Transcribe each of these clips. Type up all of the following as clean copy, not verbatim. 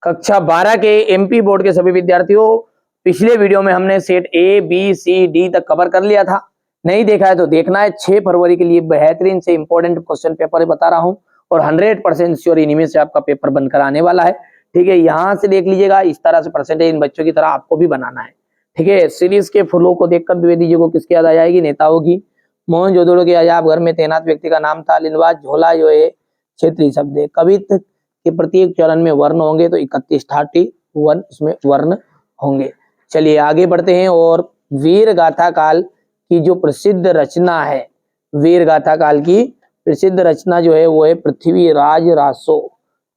कक्षा 12 के MP board के सभी विद्यार्थियों, पिछले वीडियो में हमने set A B C D तक कवर कर लिया था। नहीं देखा है तो देखना है। 6 फरवरी के लिए बेहतरीन से इंपॉर्टेंट क्वेश्चन पेपर बता रहा हूं और 100% श्योर इनमें से आपका पेपर बनकर आने वाला है। ठीक है, यहां से देख लीजिएगा, इस तरह से परसेंटेज इन बच्चों की तरह आपको भी बनाना है। ठीक है, सीरीज के फ्लो को देखकर द्विवेदी दीजिए को किसकी याद आ जाएगी? नेताओं की। मोहनजोदड़ो के अजाब घर में तैनात व्यक्ति का नाम था लिनवास झोला, जो है क्षेत्रीय शब्द है। कवित्व के प्रत्येक चरण में वर्ण होंगे तो 31 इसमें वर्ण होंगे। चलिए आगे बढ़ते हैं। और वीर गाथा काल की जो प्रसिद्ध रचना है, वीर गाथा काल की प्रसिद्ध रचना जो है वो है पृथ्वीराज रासो।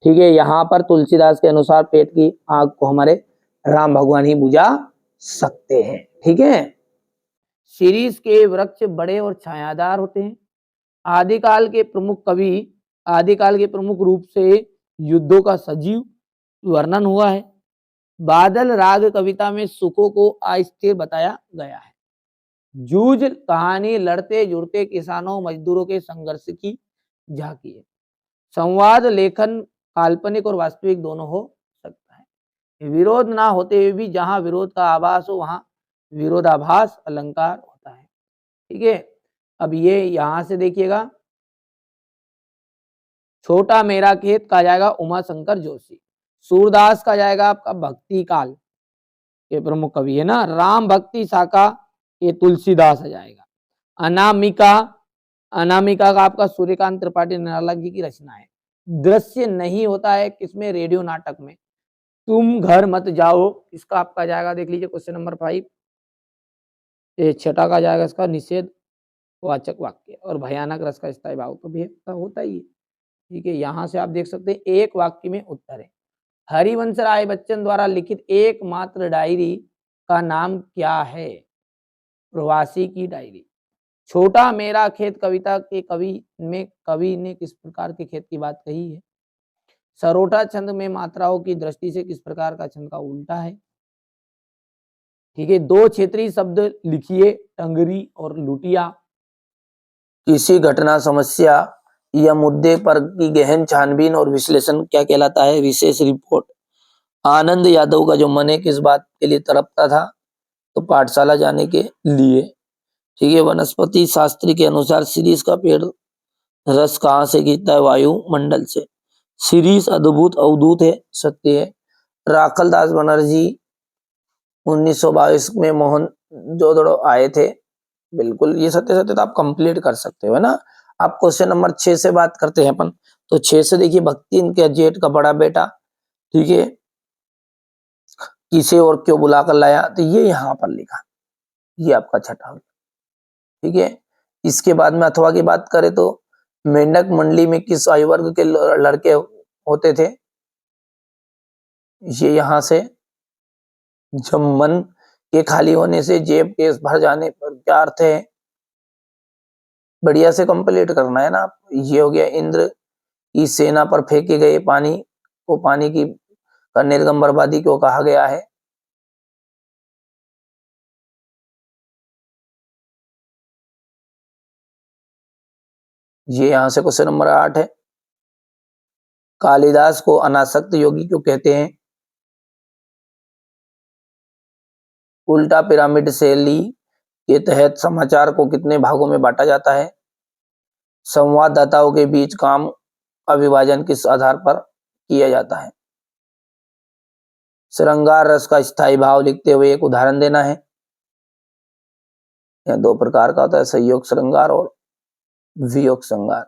ठीक है, यहाँ पर तुलसीदास के अनुसार पेट की आग को हमारे राम भगवान ही बुझा सकते हैं। ठीक है, सीरीज के वृक्ष बड़े और छायादार होते हैं। आदिकाल के प्रमुख कवि, आदिकाल के प्रमुख रूप से युद्धों का सजीव वर्णन हुआ है। बादल राग कविता में सुखों को अस्थिर बताया गया है। जूझ कहानी लड़ते जुड़ते किसानों मजदूरों के संघर्ष की झांकी है। संवाद लेखन काल्पनिक और वास्तविक दोनों हो सकता है। विरोध ना होते हुए भी जहां विरोध का आभास हो वहां विरोधाभास अलंकार होता है। ठीक है, अब ये यहां से देखिएगा, छोटा मेरा खेत का जाएगा उमा शंकर जोशी। सूरदास का जाएगा आपका भक्ति काल के प्रमुख कवि है ना, राम भक्ति शाखा ये तुलसीदास आ जाएगा। अनामिका, अनामिका का आपका सूर्यकांत त्रिपाठी निराला जी की रचना है। दृश्य नहीं होता है किसमें? रेडियो नाटक में। तुम घर मत जाओ, इसका आपका जाएगा, देख लीजिए क्वेश्चन नंबर 5। ये छठा का जाएगा इसका निषेध वाचक वाक्य। और भयानक रस का स्थायी भाव तो भी होता ही है। ठीक है, यहां से आप देख सकते हैं एक वाक्य में उत्तर है। हरिवंश राय बच्चन द्वारा लिखित एकमात्र डायरी का नाम क्या है? प्रवासी की डायरी। छोटा मेरा खेत कविता के कवि ने किस प्रकार के खेत की बात कही है? सरोटा छंद में मात्राओं की दृष्टि से किस प्रकार का छंद का उल्टा है? ठीक है, 2 क्षेत्रीय शब्द लिखिए, टंगरी और लुटिया। किसी घटना, समस्या या मुद्दे पर की गहन छानबीन और विश्लेषण क्या कहलाता है? विशेष रिपोर्ट। आनंद यादव का जो मन है किस बात के लिए तड़पता था? तो पाठशाला जाने के लिए। ठीक है, वनस्पति शास्त्री के अनुसार शिरीष का पेड़ रस कहाँ से गिरता है? वायुमंडल से। शिरीष अद्भुत अवधूत है, सत्य है। राखल दास बनर्जी 1922 में मोहनजोदड़ो आए थे। बिल्कुल, ये सत्य तो आप कंप्लीट कर सकते हो, है ना। आप क्वेश्चन नंबर 6 से बात करते हैं अपन। तो 6 से देखिए, भक्ति इनके जेठ का बड़ा बेटा। ठीक है, किसे और क्यों बुला कर लाया? तो ये यहाँ पर लिखा, ये आपका छठा। ठीक है, इसके बाद में अथवा की बात करें तो मेंढक मंडली में किस आयु वर्ग के लड़के होते थे? ये यहाँ से, जब मन के खाली होने से जेब के भर जाने पर क्या अर्थ है? बढ़िया से कंप्लीट करना है ना। ये हो गया, इंद्र की सेना पर फेंके गए पानी को पानी की का निर्गम बर्बादी क्यों कहा गया है? ये यहां से क्वेश्चन नंबर 8 है। कालिदास को अनासक्त योगी क्यों कहते हैं? उल्टा पिरामिड शैली के तहत समाचार को कितने भागों में बांटा जाता है? संवाददाताओं के बीच काम का विभाजन किस आधार पर किया जाता है? श्रृंगार रस का स्थायी भाव लिखते हुए एक उदाहरण देना है। यह 2 प्रकार का होता है, संयोग श्रृंगार और वियोग श्रृंगार।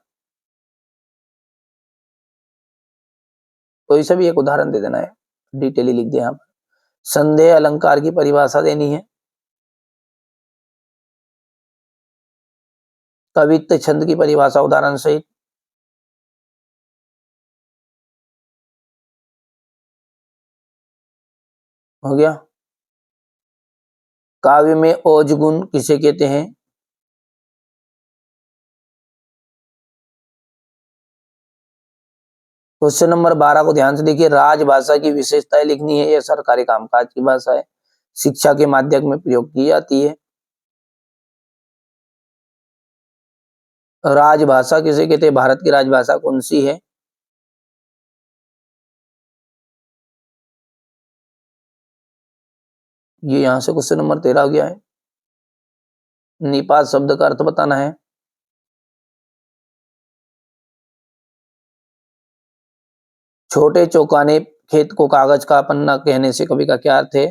कोई सा भी एक उदाहरण दे देना है, डिटेली लिख दे। यहाँ पर संदेह अलंकार की परिभाषा देनी है। कवित्व छंद की परिभाषा उदाहरण सहित। हो गया। काव्य में ओज गुण किसे कहते हैं? क्वेश्चन नंबर 12 को ध्यान से देखिए। राजभाषा की विशेषताएं लिखनी है। यह सरकारी कामकाज की भाषा है, शिक्षा के माध्यम में प्रयोग की जाती है। राजभाषा किसे कहते हैं? भारत की राजभाषा कौन सी है? ये यहां से क्वेश्चन नंबर 13 आ गया है। निपात शब्द का अर्थ बताना है। छोटे चौकाने खेत को कागज का पन्ना कहने से कवि का क्या अर्थ है?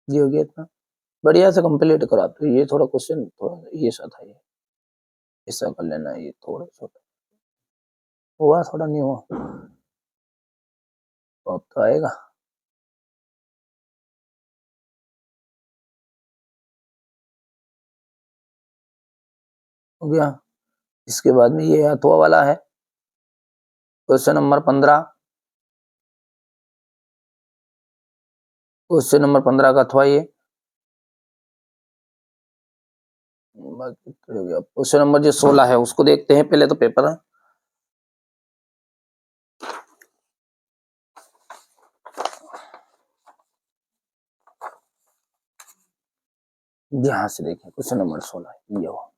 जी हो गया इतना। बढ़िया से कंप्लीट करा। तो ये थोड़ा क्वेश्चन थोड़ा ये सा था, ये ऐसा कर लेना, ये थोड़ा छोटा हुआ, थोड़ा नहीं हुआ तो अब तो आएगा। हो गया। इसके बाद में ये अथवा वाला है, क्वेश्चन नंबर 15। क्वेश्चन नंबर 15 का अथवा ये क्वेश्चन नंबर जो 16 है उसको देखते हैं पहले तो पेपर है। ध्यान से देखें क्वेश्चन नंबर 16 ये हो।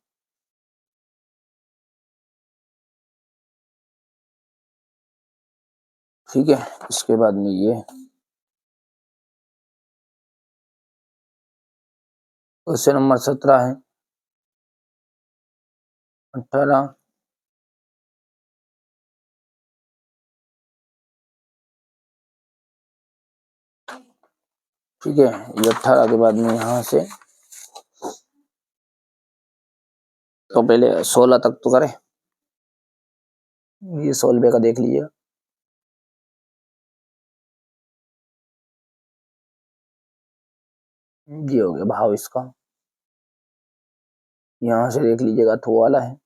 ठीक है, इसके बाद में ये क्वेश्चन नंबर 17 है, 18, ठीक है। ये 18 के बाद में यहां से तो पहले 16 तक तो करें। ये 16 का देख लीजिए। ये हो गया भाव इसका। यहां से देख लीजिएगा थो वाला है।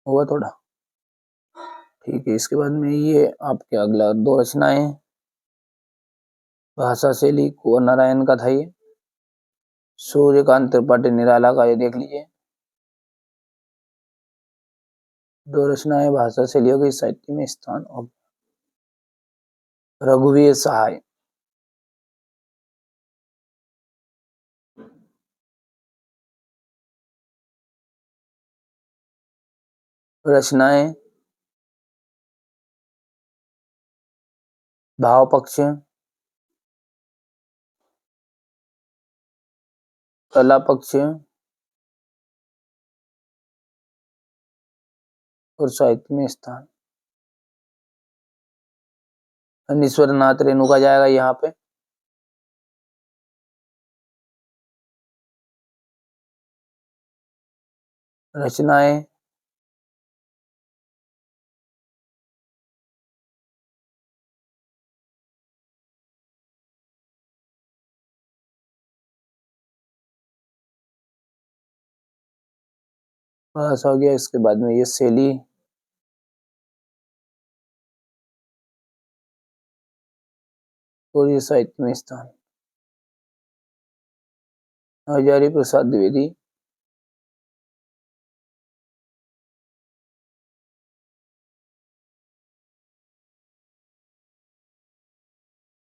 हुआ थोड़ा। ठीक है, इसके बाद में ये आपके अगला 2 रचनाएं। भाषा शैली कुंवर नारायण का था ये। सूर्यकांत त्रिपाठी निराला का ये देख लीजिए। 2 रचनाएं भाषा शैलियों के साहित्य में स्थान। और रघुवीर सहाय, रचनाएं भाव पक्ष, कला पक्ष और साहित्य में स्थान। अनीश्वर नाथ रेणु का जाएगा यहाँ पे। रचनाएं पास हो गया। इसके बाद में ये शैली और ये साहित्य में स्थान। हजारी प्रसाद द्विवेदी,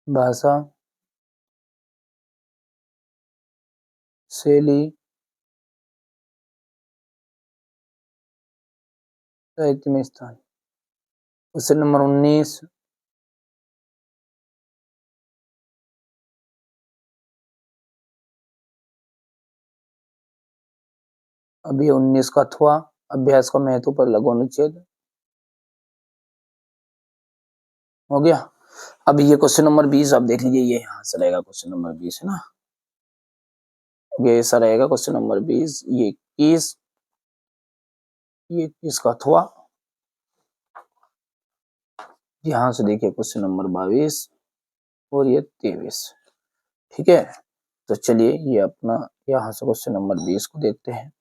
भाषा शैली साहित्य में स्थान। Question number 19। अब ये 19 का अथवा अभ्यास का महत्व पर लघु अनुच्छेद हो गया। अब ये क्वेश्चन नंबर 20 आप देख लीजिए। ये यहाँ से रहेगा क्वेश्चन नंबर 20 है ना। ये ऐसा रहेगा क्वेश्चन नंबर 20। ये 21, ये 21 का अथवा। यहाँ से देखिए क्वेश्चन नंबर 22 और ये 23। ठीक है, तो चलिए ये अपना यहाँ से क्वेश्चन नंबर 20 को देखते हैं।